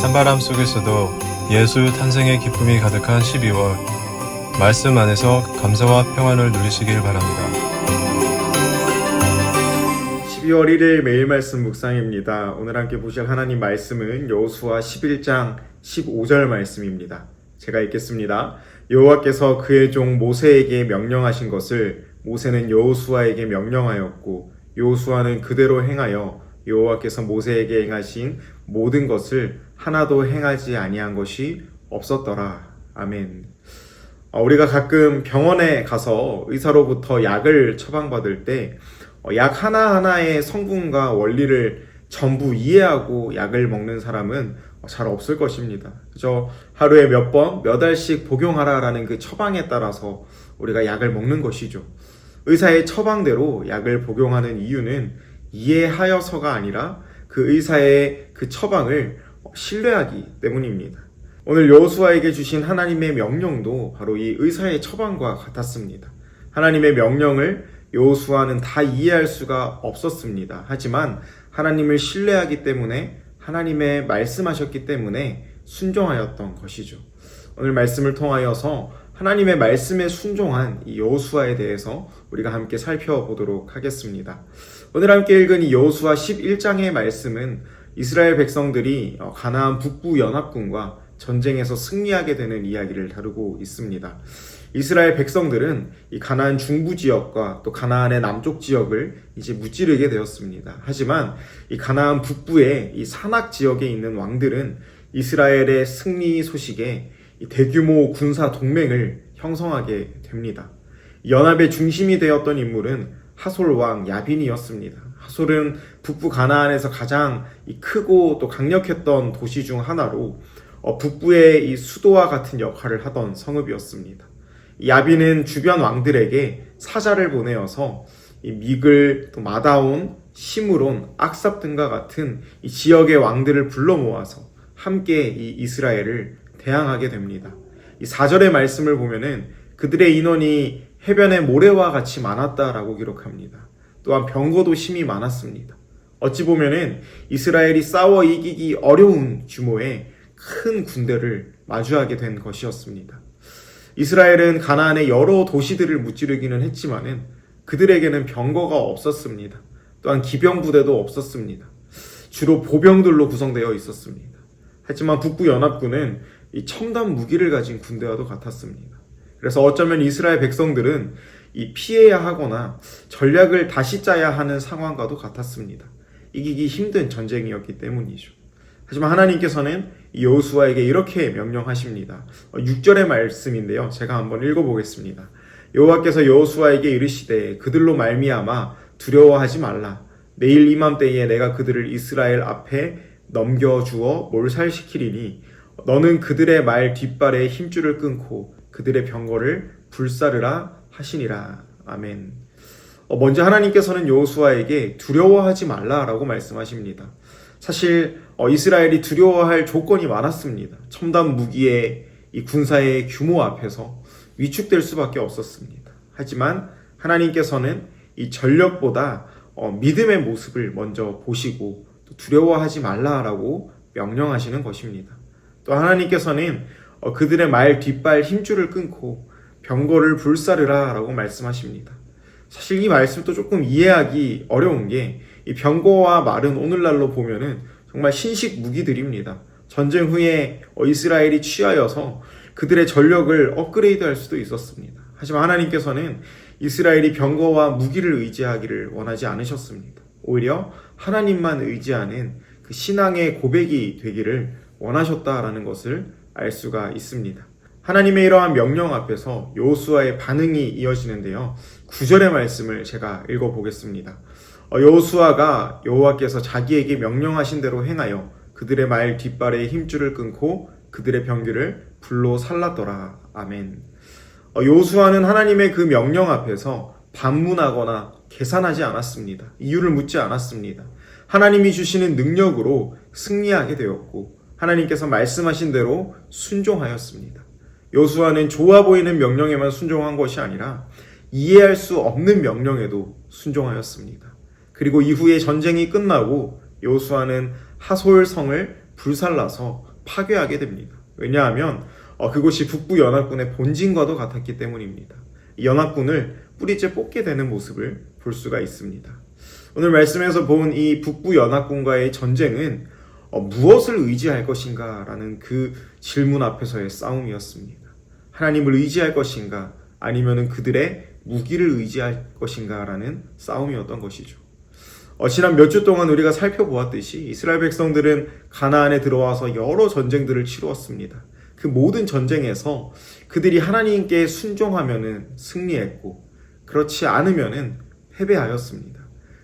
찬바람 속에서도 예수 탄생의 기쁨이 가득한 12월, 말씀 안에서 감사와 평안을 누리시길 바랍니다. 12월 1일 매일 말씀 묵상입니다. 오늘 함께 보실 하나님 말씀은 여호수아 11장 15절 말씀입니다. 제가 읽겠습니다. 여호와께서 그의 종 모세에게 명령하신 것을 모세는 여호수아에게 명령하였고 여호수아는 그대로 행하여 여호와께서 모세에게 행하신 모든 것을 하나도 행하지 아니한 것이 없었더라. 아멘. 우리가 가끔 병원에 가서 의사로부터 약을 처방받을 때 약 하나하나의 성분과 원리를 전부 이해하고 약을 먹는 사람은 잘 없을 것입니다. 그저 하루에 몇 번, 몇 알씩 복용하라라는 그 처방에 따라서 우리가 약을 먹는 것이죠. 의사의 처방대로 약을 복용하는 이유는 이해하여서가 아니라 그 의사의 그 처방을 신뢰하기 때문입니다. 오늘 여호수아에게 주신 하나님의 명령도 바로 이 의사의 처방과 같았습니다. 하나님의 명령을 여호수아는 다 이해할 수가 없었습니다. 하지만 하나님을 신뢰하기 때문에 하나님의 말씀하셨기 때문에 순종하였던 것이죠. 오늘 말씀을 통하여서 하나님의 말씀에 순종한 이 여호수아에 대해서 우리가 함께 살펴보도록 하겠습니다. 오늘 함께 읽은 이 여호수아 11장의 말씀은 이스라엘 백성들이 가나안 북부 연합군과 전쟁에서 승리하게 되는 이야기를 다루고 있습니다. 이스라엘 백성들은 이 가나안 중부 지역과 또 가나안의 남쪽 지역을 이제 무찌르게 되었습니다. 하지만 이 가나안 북부의 이 산악 지역에 있는 왕들은 이스라엘의 승리 소식에 이 대규모 군사 동맹을 형성하게 됩니다. 연합의 중심이 되었던 인물은 하솔 왕 야빈이었습니다. 하솔은 북부 가나안에서 가장 크고 또 강력했던 도시 중 하나로 북부의 이 수도와 같은 역할을 하던 성읍이었습니다. 야빈은 주변 왕들에게 사자를 보내어서 이 미글, 또 마다온, 시므론, 악삽 등과 같은 이 지역의 왕들을 불러 모아서 함께 이 이스라엘을 대항하게 됩니다. 이 4절의 말씀을 보면은 그들의 인원이 해변의 모래와 같이 많았다라고 기록합니다. 또한 병거도 심히 많았습니다. 어찌 보면은 이스라엘이 싸워 이기기 어려운 규모의 큰 군대를 마주하게 된 것이었습니다. 이스라엘은 가나안의 여러 도시들을 무찌르기는 했지만은 그들에게는 병거가 없었습니다. 또한 기병부대도 없었습니다. 주로 보병들로 구성되어 있었습니다. 하지만 북부 연합군은 이 첨단 무기를 가진 군대와도 같았습니다. 그래서 어쩌면 이스라엘 백성들은 이 피해야 하거나 전략을 다시 짜야 하는 상황과도 같았습니다. 이기기 힘든 전쟁이었기 때문이죠. 하지만 하나님께서는 여호수아에게 이렇게 명령하십니다. 6절의 말씀인데요. 제가 한번 읽어보겠습니다. 여호와께서 여호수아에게 이르시되 그들로 말미암아 두려워하지 말라. 내일 이맘때에 내가 그들을 이스라엘 앞에 넘겨주어 몰살시키리니 너는 그들의 말 뒷발에 힘줄을 끊고 그들의 병거를 불사르라 하시니라. 아멘. 먼저 하나님께서는 여호수아에게 두려워하지 말라라고 말씀하십니다. 사실 이스라엘이 두려워할 조건이 많았습니다. 첨단 무기의 이 군사의 규모 앞에서 위축될 수밖에 없었습니다. 하지만 하나님께서는 이 전력보다 믿음의 모습을 먼저 보시고 또 두려워하지 말라라고 명령하시는 것입니다. 또 하나님께서는 그들의 말 뒷발 힘줄을 끊고 병거를 불사르라 라고 말씀하십니다. 사실 이 말씀도 조금 이해하기 어려운 게 이 병거와 말은 오늘날로 보면은 정말 신식 무기들입니다. 전쟁 후에 이스라엘이 취하여서 그들의 전력을 업그레이드할 수도 있었습니다. 하지만 하나님께서는 이스라엘이 병거와 무기를 의지하기를 원하지 않으셨습니다. 오히려 하나님만 의지하는 그 신앙의 고백이 되기를 원하셨다라는 것을 알 수가 있습니다. 하나님의 이러한 명령 앞에서 여호수아의 반응이 이어지는데요. 9절의 말씀을 제가 읽어보겠습니다. 여호수아가 여호와께서 자기에게 명령하신 대로 행하여 그들의 말 뒷발에 힘줄을 끊고 그들의 병기를 불로 살랐더라. 아멘. 여호수아는 하나님의 그 명령 앞에서 반문하거나 계산하지 않았습니다. 이유를 묻지 않았습니다. 하나님이 주시는 능력으로 승리하게 되었고 하나님께서 말씀하신 대로 순종하였습니다. 여호수아는 좋아 보이는 명령에만 순종한 것이 아니라 이해할 수 없는 명령에도 순종하였습니다. 그리고 이후에 전쟁이 끝나고 여호수아는 하솔성을 불살라서 파괴하게 됩니다. 왜냐하면 그곳이 북부 연합군의 본진과도 같았기 때문입니다. 이 연합군을 뿌리째 뽑게 되는 모습을 볼 수가 있습니다. 오늘 말씀에서 본 이 북부 연합군과의 전쟁은 무엇을 의지할 것인가 라는 그 질문 앞에서의 싸움이었습니다. 하나님을 의지할 것인가 아니면 그들의 무기를 의지할 것인가 라는 싸움이었던 것이죠. 지난 몇 주 동안 우리가 살펴보았듯이 이스라엘 백성들은 가나안에 들어와서 여러 전쟁들을 치루었습니다. 그 모든 전쟁에서 그들이 하나님께 순종하면은 승리했고 그렇지 않으면은 패배하였습니다.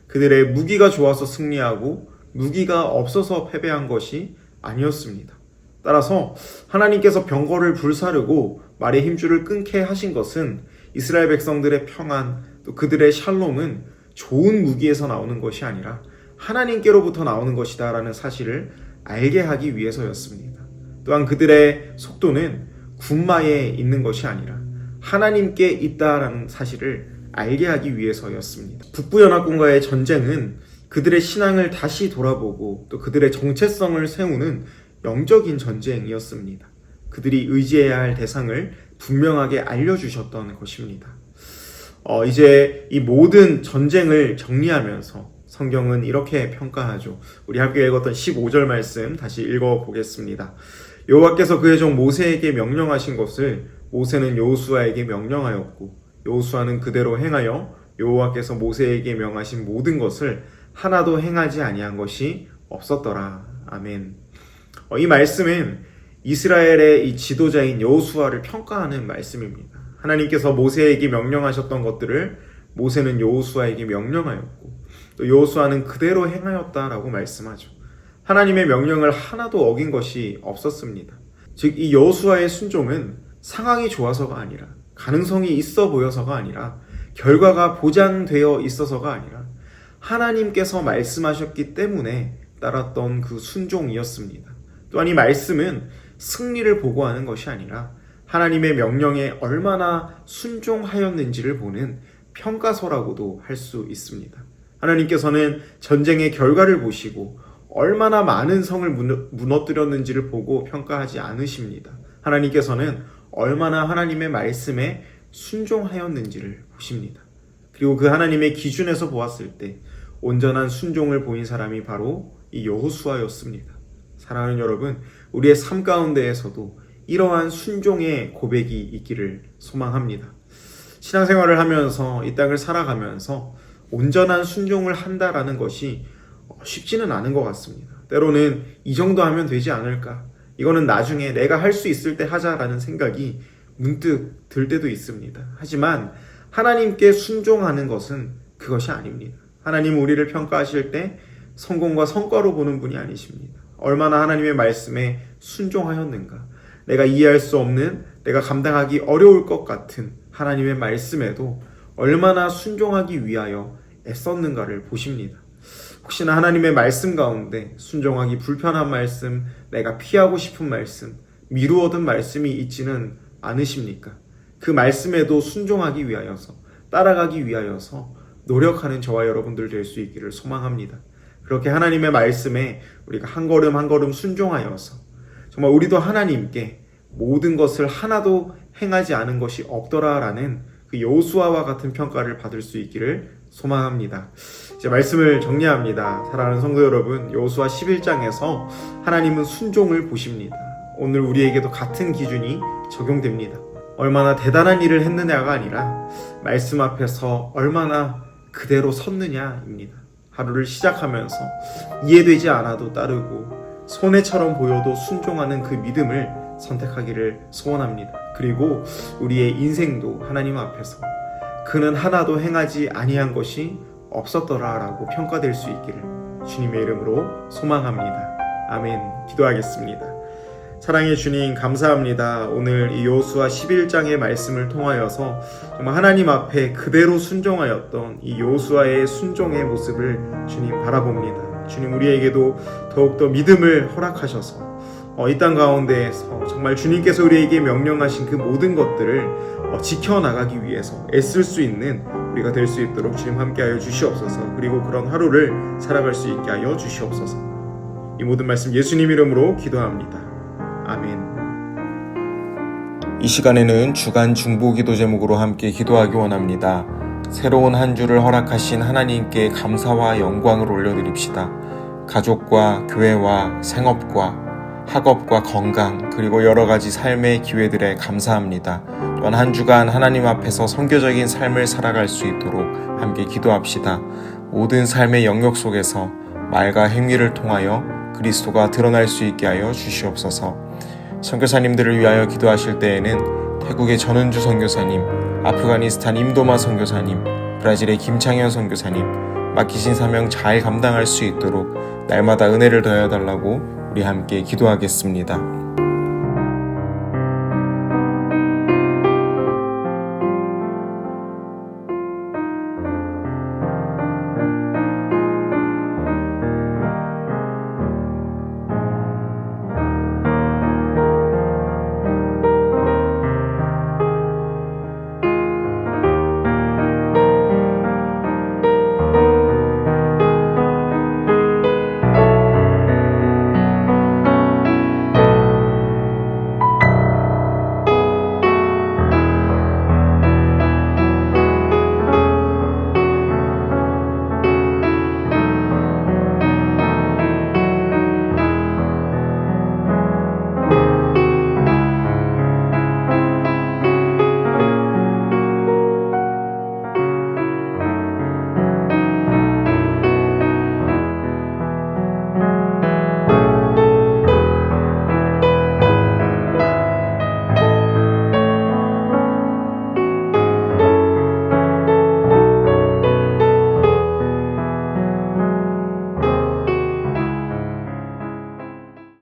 그들의 무기가 좋아서 승리하고 무기가 없어서 패배한 것이 아니었습니다. 따라서 하나님께서 병거를 불사르고 말의 힘줄을 끊게 하신 것은 이스라엘 백성들의 평안 또 그들의 샬롬은 좋은 무기에서 나오는 것이 아니라 하나님께로부터 나오는 것이다 라는 사실을 알게 하기 위해서였습니다. 또한 그들의 속도는 군마에 있는 것이 아니라 하나님께 있다라는 사실을 알게 하기 위해서였습니다. 북부연합군과의 전쟁은 그들의 신앙을 다시 돌아보고 또 그들의 정체성을 세우는 영적인 전쟁이었습니다. 그들이 의지해야 할 대상을 분명하게 알려주셨던 것입니다. 이제 이 모든 전쟁을 정리하면서 성경은 이렇게 평가하죠. 우리 함께 읽었던 15절 말씀 다시 읽어보겠습니다. 여호와께서 그의 종 모세에게 명령하신 것을 모세는 여호수아에게 명령하였고 여호수아는 그대로 행하여 여호와께서 모세에게 명하신 모든 것을 하나도 행하지 아니한 것이 없었더라. 아멘. 이 말씀은 이스라엘의 이 지도자인 여호수아를 평가하는 말씀입니다. 하나님께서 모세에게 명령하셨던 것들을 모세는 여호수아에게 명령하였고 또 여호수아는 그대로 행하였다라고 말씀하죠. 하나님의 명령을 하나도 어긴 것이 없었습니다. 즉 이 여호수아의 순종은 상황이 좋아서가 아니라 가능성이 있어 보여서가 아니라 결과가 보장되어 있어서가 아니라 하나님께서 말씀하셨기 때문에 따랐던 그 순종이었습니다. 또한 이 말씀은 승리를 보고하는 것이 아니라 하나님의 명령에 얼마나 순종하였는지를 보는 평가서라고도 할 수 있습니다. 하나님께서는 전쟁의 결과를 보시고 얼마나 많은 성을 무너뜨렸는지를 보고 평가하지 않으십니다. 하나님께서는 얼마나 하나님의 말씀에 순종하였는지를 보십니다. 그리고 그 하나님의 기준에서 보았을 때 온전한 순종을 보인 사람이 바로 이 여호수아였습니다. 사랑하는 여러분, 우리의 삶 가운데에서도 이러한 순종의 고백이 있기를 소망합니다. 신앙생활을 하면서 이 땅을 살아가면서 온전한 순종을 한다라는 것이 쉽지는 않은 것 같습니다. 때로는 이 정도 하면 되지 않을까? 이거는 나중에 내가 할 수 있을 때 하자라는 생각이 문득 들 때도 있습니다. 하지만 하나님께 순종하는 것은 그것이 아닙니다. 하나님은 우리를 평가하실 때 성공과 성과로 보는 분이 아니십니다. 얼마나 하나님의 말씀에 순종하였는가? 내가 이해할 수 없는, 내가 감당하기 어려울 것 같은 하나님의 말씀에도 얼마나 순종하기 위하여 애썼는가를 보십니다. 혹시나 하나님의 말씀 가운데 순종하기 불편한 말씀, 내가 피하고 싶은 말씀, 미루어둔 말씀이 있지는 않으십니까? 그 말씀에도 순종하기 위하여서, 따라가기 위하여서 노력하는 저와 여러분들 될 수 있기를 소망합니다. 그렇게 하나님의 말씀에 우리가 한 걸음 한 걸음 순종하여서 정말 우리도 하나님께 모든 것을 하나도 행하지 않은 것이 없더라라는 그 여호수아와 같은 평가를 받을 수 있기를 소망합니다. 이제 말씀을 정리합니다. 사랑하는 성도 여러분, 여호수아 11장에서 하나님은 순종을 보십니다. 오늘 우리에게도 같은 기준이 적용됩니다. 얼마나 대단한 일을 했느냐가 아니라 말씀 앞에서 얼마나 그대로 섰느냐입니다. 하루를 시작하면서 이해되지 않아도 따르고 손해처럼 보여도 순종하는 그 믿음을 선택하기를 소원합니다. 그리고 우리의 인생도 하나님 앞에서 그는 하나도 행하지 아니한 것이 없었더라라고 평가될 수 있기를 주님의 이름으로 소망합니다. 아멘. 기도하겠습니다. 사랑의 주님, 감사합니다. 오늘 이 여호수아 11장의 말씀을 통하여서 정말 하나님 앞에 그대로 순종하였던 이 여호수아의 순종의 모습을 주님 바라봅니다. 주님, 우리에게도 더욱더 믿음을 허락하셔서 이 땅 가운데에서 정말 주님께서 우리에게 명령하신 그 모든 것들을 지켜나가기 위해서 애쓸 수 있는 우리가 될 수 있도록 주님 함께하여 주시옵소서. 그리고 그런 하루를 살아갈 수 있게 하여 주시옵소서. 이 모든 말씀 예수님 이름으로 기도합니다. 아멘. 이 시간에는 주간 중보기도 제목으로 함께 기도하기 원합니다. 새로운 한 주를 허락하신 하나님께 감사와 영광을 올려드립시다. 가족과 교회와 생업과 학업과 건강 그리고 여러 가지 삶의 기회들에 감사합니다. 또한 한 주간 하나님 앞에서 선교적인 삶을 살아갈 수 있도록 함께 기도합시다. 모든 삶의 영역 속에서 말과 행위를 통하여 그리스도가 드러날 수 있게 하여 주시옵소서. 선교사님들을 위하여 기도하실 때에는 태국의 전은주 선교사님, 아프가니스탄 임도마 선교사님, 브라질의 김창현 선교사님 맡기신 사명 잘 감당할 수 있도록 날마다 은혜를 더하여 달라고 우리 함께 기도하겠습니다.